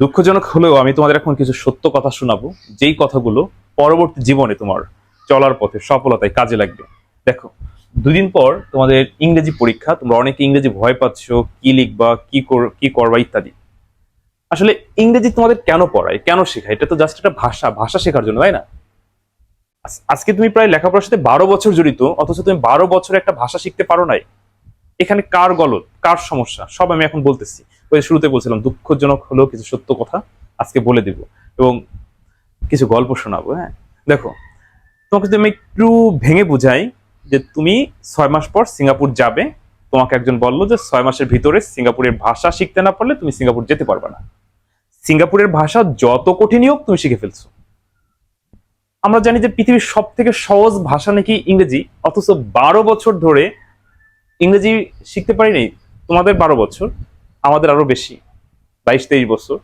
দুঃখজনক হলেও আমি তোমাদের এখন কিছু সত্য কথা শোনাবো, যেই কথাগুলো পরবর্তী জীবনে তোমার চলার পথে সফলতায় কাজে লাগবে। দেখো, দুদিন পর তোমাদের ইংরেজি পরীক্ষা। তোমরা অনেকে ইংরেজি ভয় পাচ্ছ, কি লিখবা, কি করবা ইত্যাদি। আসলে ইংরেজি তোমাদের কেন পড়ায়, কেন শেখায়? এটা তো জাস্ট একটা ভাষা, ভাষা শেখার জন্য, তাই না? আজকে তুমি প্রায় লেখাপড়ার সাথে 12 বছর জড়িত, অথচ তুমি 12 বছরে একটা ভাষা শিখতে পারো নাই। এখানে কার গলদ, কার সমস্যা, সব আমি এখন বলতেছি। ওই শুরুতে বলছিলাম দুঃখজনক হলেও কিছু সত্য কথা আজকে বলে দিব, এবং কিছু গল্প শোনাবো। হ্যাঁ, দেখো, তোমাকে যদি আমি একটু ভেঙে বুঝাই যে তুমি 6 মাস পর সিঙ্গাপুর যাবে। তোমাকে একজন বললো যে 6 মাসের ভিতরে সিঙ্গাপুরের ভাষা শিখতে না পারলে তুমি সিঙ্গাপুর যেতে পারবে না। সিঙ্গাপুরের ভাষা যত কঠিনই হোক তুমি শিখে ফেলছো। আমরা জানি যে পৃথিবীর সব থেকে সহজ ভাষা নাকি ইংরেজি, অথচ 12 বছর ধরে ইংরেজি শিখতে পারিনি। তোমাদের 12 বছর, আমাদের আরো বেশি, 22-23 বছর।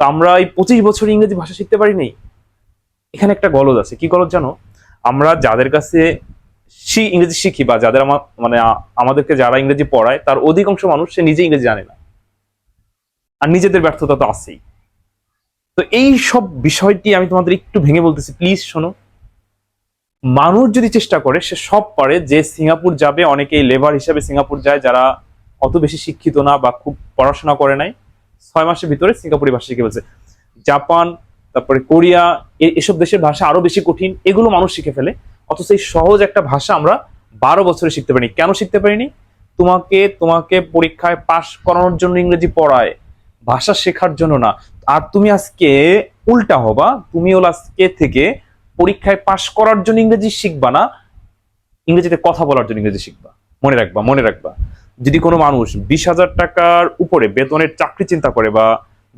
তো আমরা এই 25 বছর ইংরেজি ভাষা শিখতে পারিনি। এখানে একটা গলদ আছে। কি গলদ জানো? আমরা যাদের কাছে ইংরেজি শিখি, বা যাদের আমাদেরকে যারা ইংরেজি পড়ায়, তার অধিকাংশ মানুষ সে নিজে ইংরেজি জানে না, আর নিজেদের ব্যর্থতা তো আছেই। তো এই সব বিষয়টি আমি তোমাদের একটু ভেঙে বলতেছি, প্লিজ শোনো। মানুষ যদি চেষ্টা করে সে সব পারে। যে সিঙ্গাপুর যাবে, অনেকেই লেবার হিসেবে সিঙ্গাপুর যায় যারা অত বেশি শিক্ষিত না বা খুব পড়াশোনা করে নাই, 6 মাসের ভিতরে সিঙ্গাপুরি ভাষা শিখে ফেলছে। জাপান, তারপরে কোরিয়া, এসব দেশের ভাষা আরো বেশি কঠিন, এগুলো মানুষ শিখে ফেলে। অথচ এই সহজ একটা ভাষা আমরা 12 বছরে শিখতে পারিনি। কেন শিখতে পারিনি? তোমাকে তোমাকে পরীক্ষায় পাশ করানোর জন্য ইংরেজি পড়ায়, ভাষা শেখার জন্য না। আর তুমি আজকে উল্টা হবা, তুমি হলো আজকে থেকে পরীক্ষায় পাশ করার জন্য ইংরেজি শিখবা না, ইংরেজিতে কথা বলার জন্য ইংরেজি শিখবা। মনে রাখবা, মনে রাখবা। যদি কোনো মানুষ 20,000 টাকার উপরে বেতনের চাকরি চিন্তা করে, বা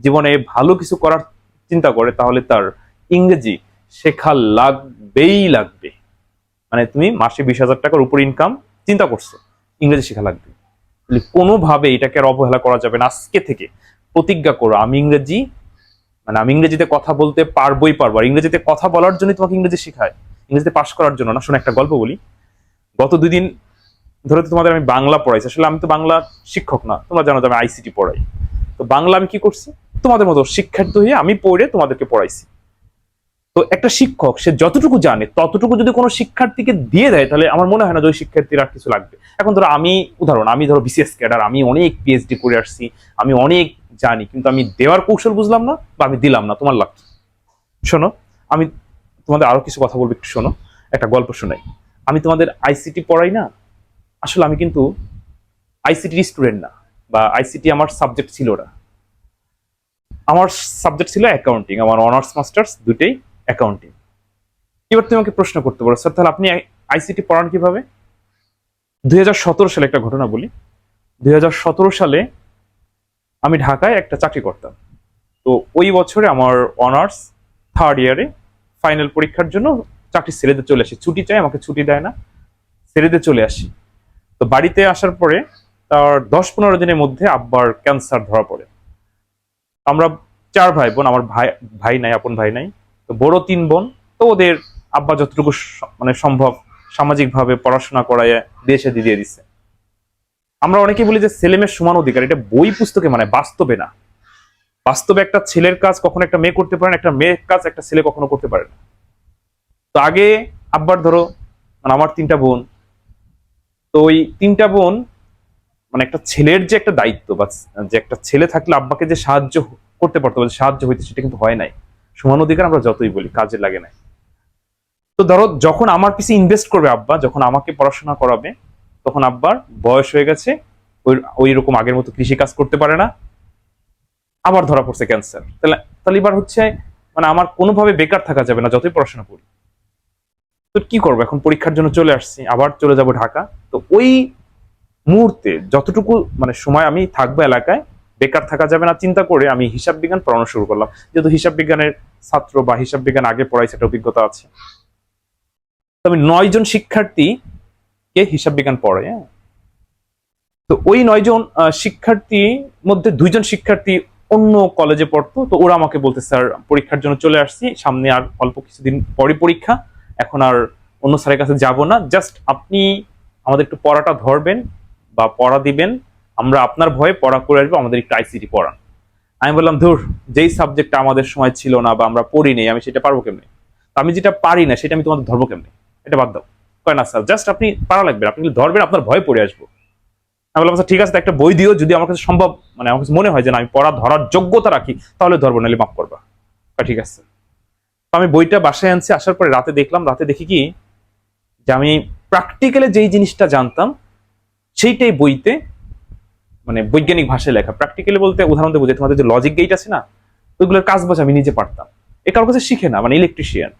জীবনে ভালো কিছু করার চিন্তা করে, তাহলে তার ইংরেজি শেখা লাগবেই লাগবে। মানে তুমি মাসে 20,000 টাকার উপর ইনকাম চিন্তা করছো, ইংরেজি শেখা লাগবে। কোনোভাবে এটাকে আর অবহেলা করা যাবে না। আজকে থেকে প্রতিজ্ঞা করো, আমি ইংরেজিতে কথা বলতে পারবোই পারবো। আর ইংরেজিতে কথা বলার জন্য তোমাকে ইংরেজি শেখায়, ইংরেজিতে পাশ করার জন্য না। শোনো, একটা গল্প বলি। গত 2 দিন ধরে তো তোমাদের আমি বাংলা পড়াইছি। আসলে আমি তো বাংলা শিক্ষক না, তোমরা জানো যে আমি আইসিটি পড়াই। তো বাংলা আমি কি করছি, তোমাদের মতো শিক্ষার্থী হয়ে আমি পড়ে তোমাদেরকে পড়াইছি। তো একটা শিক্ষক সে যতটুকু জানে ততটুকু যদি কোনো শিক্ষার্থীকে দিয়ে দেয়, তাহলে আমার মনে হয় না যে ওই শিক্ষার্থীর আর কিছু লাগবে। এখন ধরো আমি ধরো বিসিএস ক্যাডার, আমি অনেক পিএইচডি করে আসছি, আমি অনেক জানি, কিন্তু আমি দেওয়ার কৌশল বুঝলাম না, বা আমি দিলাম না, তোমার লাগছে। শোনো, আমি তোমাদের আরো কিছু কথা বলবো, একটু শোনো। একটা গল্প শোনাই। আমি তোমাদের আইসিটি পড়াই না, আসলে আমি কিন্তু আইসিটি স্টুডেন্ট না, বা আইসিটি আমার সাবজেক্ট ছিল না। আমার সাবজেক্ট ছিল অ্যাকাউন্টিং, আমার অনার্স মাস্টার্স দুটেই অ্যাকাউন্টিং। এবার তুমি আমাকে প্রশ্ন করতে পারো, স্যার তাহলে আপনি আইসিটি পড়ান কিভাবে? 2017 সালে একটা ঘটনা বলি। 2017 সালে আমি ঢাকায় একটা চাকরি করতাম। তো ওই বছরে আমার অনার্স 3rd ইয়ারে ফাইনাল পরীক্ষার জন্য চাকরি ছেড়ে দিয়ে চলে আসি। ছুটি চাই, আমাকে ছুটি দেয় না, ছেড়ে দিয়ে চলে আসি। তো বাড়িতে আসার পরে তার 10-15 দিনের মধ্যে আব্বার ক্যান্সার ধরা পড়ে। আমরা 4 ভাই বোন, আমার ভাই ভাই নাই, আপন ভাই নাই। তো বড় 3 বোন। তো ওদের আব্বা যতটুকু সম্ভব সামাজিক ভাবে পড়াশোনা করায় দেশে দিয়ে দিচ্ছে। আমরা অনেকে বলি যে ছেলে মেয়ের সমান অধিকার, এটা বই পুস্তকে, মানে বাস্তবে না। বাস্তবে একটা ছেলের কাজ কখনো একটা মেয়ে করতে পারে না, একটা মেয়ের কাজ একটা ছেলে কখনো করতে পারে না। তো আগে আব্বার ধরো, আমার 3টা বোন। তো ওই 3টা বোন, একটা ছেলের যে একটা দায়িত্ব, বা যে একটা ছেলে থাকলে আব্বাকে যে সাহায্য করতে পারতো, বা সাহায্য হইতে, সেটা কিন্তু হয় নাই। সমান অধিকার আমরা যতই বলি, কাজে লাগে নাই। তো ধরো, যখন আমার পিছিয়ে ইনভেস্ট করবে আব্বা, যখন আমাকে পড়াশোনা করাবে, তখন আব্বার বয়স হয়ে গেছে, ওই রকম আগের মতো কৃষি কাজ করতে পারে না, আবার ধরা পড়ছে ক্যান্সার। তাহলে তাহলে এবার হচ্ছে, আমার কোনোভাবে বেকার থাকা যাবে না যতই পড়াশোনা করি। তো কি করবো, এখন পরীক্ষার জন্য চলে আসছি, আবার চলে যাব ঢাকা। তো ওই মুহূর্তে যতটুকু সময় আমি থাকবো এলাকায়, বেকার থাকা যাবে না চিন্তা করে আমি হিসাব বিজ্ঞান পড়ানো শুরু করলাম। যেহেতু হিসাব বিজ্ঞানের ছাত্র, বা হিসাব বিজ্ঞান আগে পড়াইছে, একটা অভিজ্ঞতা আছে। তো আমি 9 জন শিক্ষার্থীকে হিসাব বিজ্ঞান পড়াই। হ্যাঁ, তো ওই 9 জন শিক্ষার্থীর মধ্যে 2 জন শিক্ষার্থী অন্য কলেজে পড়তো। তো ওরা আমাকে বলতে, স্যার পরীক্ষার জন্য চলে আসছি, সামনে আর অল্প কিছুদিন পরে পরীক্ষা, এখন আর অন্য স্যারের কাছে যাব না, জাস্ট আপনি আমাদের একটু পড়াটা ধরবেন বা পড়া দিবেন, আমরা আপনার ভয়ে পড়া করে আসবো, আমাদের একটু আইসিটি পড়ান। আমি বললাম ধুর, যেই সাবজেক্টটা আমাদের সময় ছিল না বা আমরা পড়ি নেই, আমি সেটা পারবো কেমনে? আমি যেটা পারি না সেটা আমি তোমাদের ধরবো কেমনে? এটা বাদ দাও। কয় না স্যার, জাস্ট আপনি পারা লাগবে, আপনি ধরবেন, আপনার ভয় পড়ে আসবো। আমি বললাম স্যার ঠিক আছে, একটা বই দিও, যদি আমার কাছে সম্ভব, মানে আমার কাছে মনে হয় যে না আমি পড়া ধরার যোগ্যতা রাখি, তাহলে ধরবো, নাহলে মাফ করবা। ঠিক আছে। তো আমি বইটা বাসায় আনছি, আসার পরে রাতে দেখলাম, রাতে দেখি কি যে আমি প্র্যাকটিক্যালি যেই জিনিসটা জানতাম সেইটাই বইতে মানে বৈজ্ঞানিক ভাষায় লেখা। প্র্যাকটিক্যালি বলতে উদাহরণ দিয়ে বোঝাই, তোমাদের যে লজিক গেট আছে না, ওইগুলোর কাজ বাজ আমি নিজে পারতাম। এ কারোর কাছে শিখে না, মানে ইলেকট্রিশিয়ান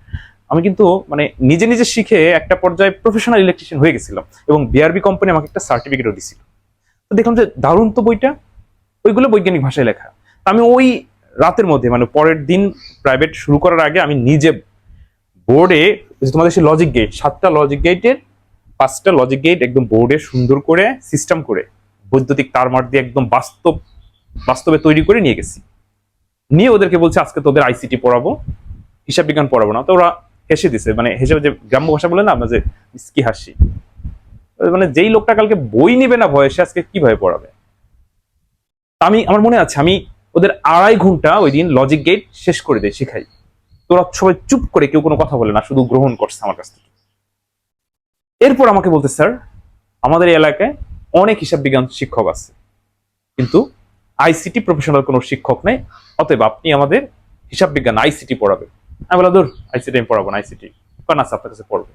আমি কিন্তু মানে নিজে নিজে শিখে একটা পর্যায়ে প্রফেশনাল ইলেকট্রিশিয়ান হয়ে গেছিলাম, এবং বিআরবি কোম্পানি আমাকে একটা সার্টিফিকেটও দিছিল। তো দেখলাম যে দারুণ তো বইটা, ওইগুলো বৈজ্ঞানিক ভাষায় লেখা। আমি ওই রাতের মধ্যে মানে পরের দিন প্রাইভেট শুরু করার আগে আমি নিজে বোর্ডে, তোমাদের সেই লজিক গেট 7টা লজিক গেটের 5টা লজিক গেট একদম বোর্ডে সুন্দর করে সিস্টেম করে বৈদ্যুতিক তারমার দিয়ে একদম বাস্তবে তৈরি করে নিয়ে গেছি। নিয়ে ওদেরকে বলছে আজকে তোদের আইসিটি পড়াবো, হিসাব বিজ্ঞান পড়াবো না। তো ওরা হেসে দিছে, মানে হিসাবে যে গ্রাম্য ভাষা বলে না আমরা যে কি হাসি, মানে যেই লোকটা কালকে বই নিবে না ভয়ে, সে আজকে কিভাবে পড়াবে? আমি আমার মনে আছে আমি ওদের 2.5 ঘন্টা ওই দিন লজিক গেট শেষ করে দেয় শিখাই। তোরা সবাই চুপ করে, কেউ কোনো কথা বলে না, শুধু গ্রহণ করছে আমার কাছ থেকে। এরপর আমাকে বলতে স্যার আমাদের এলাকায় অনেক হিসাব বিজ্ঞান শিক্ষক আছে, কিন্তু আইসিটি প্রফেশনাল কোনো শিক্ষক নেই, অতএব আপনি আমাদের হিসাব বিজ্ঞান আইসিটি পড়াবেন। আমি বললাম দূর, আইসিটি আমি পড়াবো না, আইসিটি কারণ আছে আপনার কাছে পড়বো।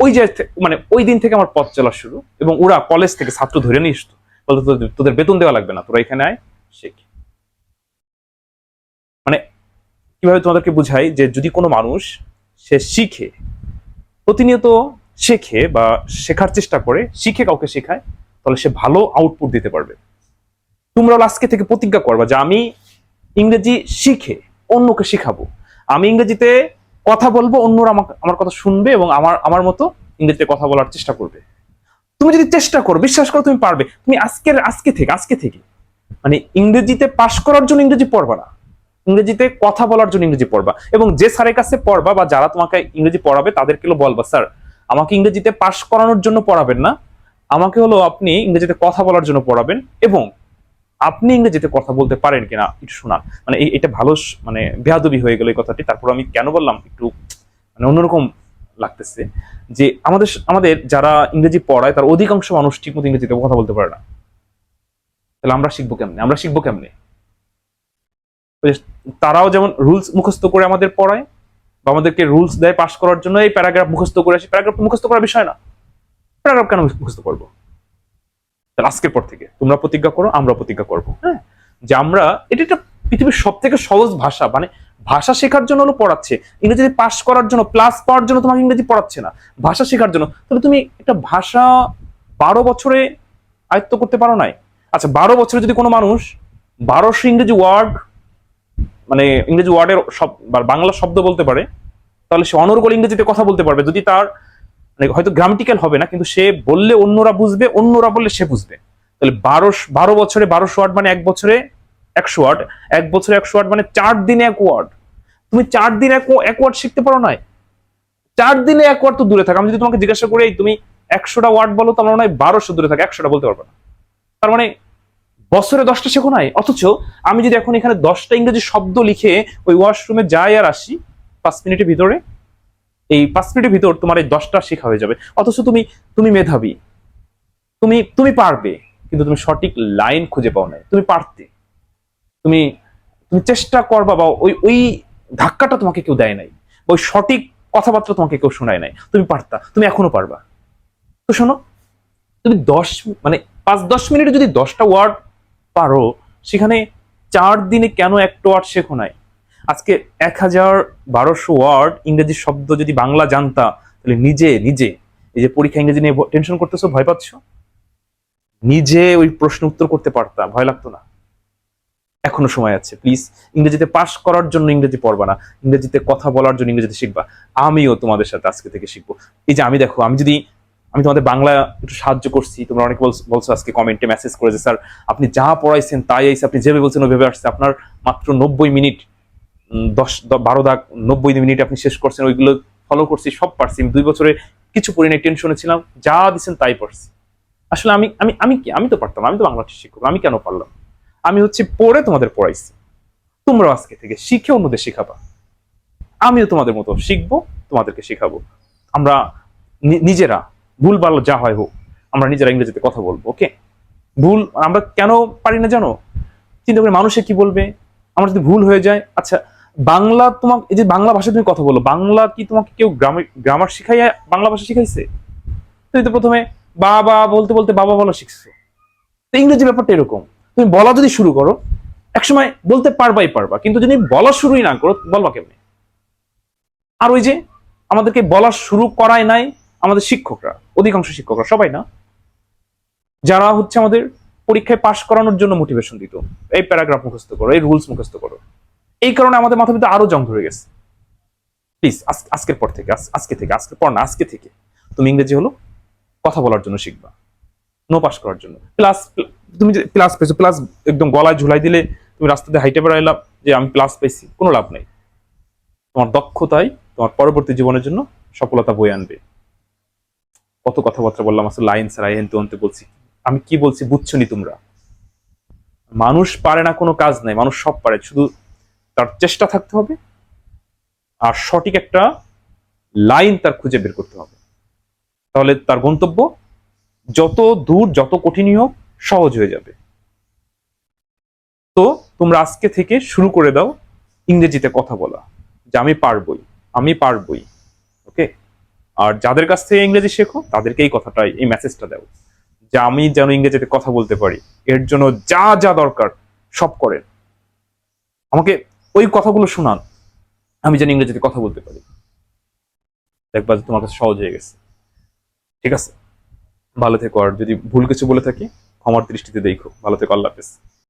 ওই যে মানে ওই দিন থেকে আমার পথ চলা শুরু, এবং ওরা কলেজ থেকে ছাত্র ধরে নিয়ে আসতো, বলতো তোদের বেতন দেওয়া লাগবে না, তোরা এখানে আয় শেখ। মানে কিভাবে তোমাদেরকে বুঝাই যে যদি কোনো মানুষ সে শিখে, প্রতিনিয়ত শেখে বা শেখার চেষ্টা করে, শিখে কাউকে শেখায়, তাহলে সে ভালো আউটপুট দিতে পারবে। তোমরা আজকে থেকে প্রতিজ্ঞা করবা যে আমি ইংরেজি শিখে অন্যকে শিখাবো, আমি ইংরেজিতে কথা বলবো, অন্যরা আমার কথা শুনবে এবং আমার আমার মতো ইংরেজিতে কথা বলার চেষ্টা করবে। তুমি যদি চেষ্টা করো, বিশ্বাস করো তুমি পারবে। তুমি আজকে থেকে মানে ইংরেজিতে পাশ করার জন্য ইংরেজি পড়বা না, ইংরেজিতে কথা বলার জন্য ইংরেজি পড়বা। এবং যে স্যারের কাছে পড়বা বা যারা তোমাকে ইংরেজি পড়াবে তাদেরকে বলবা স্যার আমাকে ইংরেজিতে পাশ করানোর জন্য পড়াবেন না, আমাকে হলো আপনি ইংরেজিতে কথা বলার জন্য পড়াবেন, এবং আপনি ইংরেজিতে কথা বলতে পারেন কিনা একটু শোনান। মানে এটা ভালো মানে বেয়াদবি হয়ে গেল এই কথাটি। তারপর আমি কেন বললাম একটু মানে অন্যরকম লাগতেছে, যে আমাদের আমাদের যারা ইংরেজি পড়ায় তার অধিকাংশ মানুষ ঠিকমতো ইংরেজিতে কথা বলতে পারে না। তাহলে আমরা শিখবো কেমনে? তারাও যেমন রুলস মুখস্থ করে আমাদের পড়ায় বা আমাদেরকে রুলস দেয় পাস করার জন্য, এই প্যারাগ্রাফ মুখস্থ করে আসি। প্যারাগ্রাফ মুখস্থ করার বিষয় না, প্যারাগ্রাফ কেন মুখস্থ করবো? তাহলে আজকের পর থেকে তোমরা প্রতিজ্ঞা করো, আমরা প্রতিজ্ঞা করবো, হ্যাঁ, যে আমরা এটা একটা পৃথিবীর সব থেকে সহজ ভাষা, মানে ভাষা শেখার জন্য হলো পড়াচ্ছে, ইংরেজি পাস করার জন্য প্লাস পাওয়ার জন্য তোমাকে ইংরেজি পড়াচ্ছে না, ভাষা শেখার জন্য। তাহলে তুমি একটা ভাষা 12 বছরে আয়ত্ত করতে পারো নাই? আচ্ছা 12 বছরে যদি কোনো মানুষ 1200 ইংরেজি ওয়ার্ড, মানে ইংরেজি ওয়ার্ডের সব বাংলা শব্দ বলতে পারে, তাহলে সে অনর্গল ইংরেজিতে কথা বলতে পারবে। যদি তার মানে হয়তো গ্রামাটিক্যাল হবে না, কিন্তু সে বললে অন্যরা বুঝবে, অন্যরা বললে সে বুঝবে। তাহলে 12 বছরে 1200 ওয়ার্ড মানে 1 বছরে 100 ওয়ার্ড, 1 বছরে 100 ওয়ার্ড মানে 4 দিনে 1 ওয়ার্ড। তুমি 4 দিনে এক ওয়ার্ড শিখতে পারো নাই? 4 দিনে 1 ওয়ার্ড তো দূরে থাকে, আমি যদি তোমাকে জিজ্ঞাসা করি তুমি 100টা ওয়ার্ড বলো, তো আমার মনে হয় 1200 দূরে থাকে, 100টা বলতে পারবে না। তার মানে বছরে 10টা শেখো নাই। অথচ আমি যদি এখন এখানে 10টা ইংরেজি শব্দ লিখে ওই ওয়াশরুমে যাই আর আসি 5 মিনিটের ভিতরে, এই 5 মিনিটের ভিতর তোমার এই 10টা শেখা হয়ে যাবে। অথচ তুমি তুমি মেধাবী, তুমি তুমি পারবে, কিন্তু তুমি সঠিক লাইন খুঁজে পাও নাই। তুমি পারতে, তুমি তুমি চেষ্টা করবা, বা ওই ওই ধাক্কাটা তোমাকে কেউ দেয় নাই, ওই সঠিক কথাবার্তা তোমাকে কেউ শোনায় নাই। তুমি পারতা, তুমি এখনো পারবা। তো শোনো, তুমি 5-10 মিনিটে যদি 10টা ওয়ার্ড পারো, সেখানে 4 দিনে কেন একটা ওয়ার্ড শেখো নাই? আজকে 1200 ওয়ার্ড ইংরেজি শব্দ যদি বাংলা জানতা, তাহলে নিজে নিজে এই যে পরীক্ষা ইংরেজি নিয়ে টেনশন করতেছো, ভয় পাচ্ছ, নিজে ওই প্রশ্ন উত্তর করতে পারতা, ভয় লাগতো না। এখনো সময় আছে, প্লিজ ইংরেজিতে পাস করার জন্য ইংরেজি পড়বা না, ইংরেজিতে কথা বলার জন্য ইংরেজিতে শিখবা। আমিও তোমাদের সাথে আজকে থেকে শিখবো। এই যে আমি দেখো, আমি তোমাদের বাংলা একটু সাহায্য করছি, তোমরা অনেক বলছো আজকে কমেন্টে মেসেজ করে যে স্যার আপনি যা পড়াইছেন তাই আইসে, আপনি যেভাবে বলছেন ওইভাবে আসছে, আপনার মাত্র 90 মিনিট 10-12 দাগ 90 মিনিট আপনি শেষ করছেন, ওইগুলো ফলো করছি, সব পারছি। 2 বছরে কিছু পড়ি নাই, টেনশনে ছিলাম, যা দিচ্ছেন তাই পড়ছি। আসলে আমি আমি আমি কি আমি তো পারতাম, আমি তো বাংলা শিক্ষক, আমি কেন পারলাম? আমি হচ্ছে পড়ে তোমাদের পড়াইছি, তোমরা আজকে থেকে শিখে অন্যদের শিখাবা, আমিও তোমাদের মতো শিখবো, তোমাদেরকে শিখাবো। আমরা নিজেরা ভুল ভালো যা হয় হোক, আমরা নিজেরা ইংরেজিতে কথা বলবো। ওকে, ভুল আমরা কেন পারি না জানো? চিন্তা করে মানুষে কি বলবে আমার যদি ভুল হয়ে যায়। আচ্ছা, বাংলা তোমাকে, এই যে বাংলা ভাষায় তুমি কথা বলো, বাংলা কি তোমাকে কেউ গ্রামার শিখাইয়া বাংলা ভাষা শিখাইছে? তুমি তো প্রথমে বাবা বলতে বলতে বাবা বলা শিখছো। তো ইংরেজি ব্যাপারটা এরকম, তুমি বলা যদি শুরু করো একসময় বলতে পারবাই পারবা, কিন্তু যদি বলা শুরুই না করো বলবা কেমনে? আর ওই যে আমাদেরকে বলা শুরু করায় নাই আমাদের শিক্ষকরা, অধিকাংশ শিক্ষকরা, সবাই না, যারা হচ্ছে আমাদের পরীক্ষায় পাশ করানোর জন্য মোটিভেশন দিত, এই প্যারাগ্রাফ মুখস্থ করো, এই রুলস মুখস্থ করো। এই কারণে আমাদের মাথার ভিতরে আরো জং ধরে গেছে। প্লিজ আজকের পর থেকে, আজকের পর না, আজকে থেকে তুমি ইংরেজি হলো কথা বলার জন্য শিখবা, নো পাস করার জন্য। প্লাস, তুমি যে প্লাস পেয়েছো, প্লাস একদম গলায় ঝুলাই দিলে তুমি রাস্তাতে হাইটে বেড়াইলাম যে আমি প্লাস পেয়েছি, কোনো লাভ নাই। তোমার দক্ষতাই তোমার পরবর্তী জীবনের জন্য সফলতা বয়ে আনবে। কত কথাবার্তা বললাম, আসলে লাইন ছাড়া হেনতে অন্তে বলছি। আমি কি বলছি বুঝছো নি তোমরা? মানুষ পারে না কোনো কাজ নাই, মানুষ সব পারে, শুধু তার চেষ্টা থাকতে হবে আর সঠিক একটা লাইন তার খুঁজে বের করতে হবে। তাহলে তার গন্তব্য যত দূর, যত কঠিনই হোক, সহজ হয়ে যাবে। তো তোমরা আজকে থেকে শুরু করে দাও ইংরেজিতে কথা বলা, যে আমি পারবই, আমি পারবই। ওকে, আর যাদের কাছ থেকে ইংরেজি শেখো তাদেরকে এই কথাটাই, এই মেসেজটা দাও, যে আমি যেন ইংরেজিতে কথা বলতে পারি, এর জন্য যা যা দরকার সব করেন, আমাকে ওই কথাগুলো শোনান, আমি যেন ইংরেজিতে কথা বলতে পারি। দেখবা যে তোমার কাছে সহজ হয়ে গেছে। ঠিক আছে, ভালো থেকো। আর যদি ভুল কিছু বলে থাকি ক্ষমার দৃষ্টিতে দেখো। ভালো থেকো, আল্লাহ হাফেজ।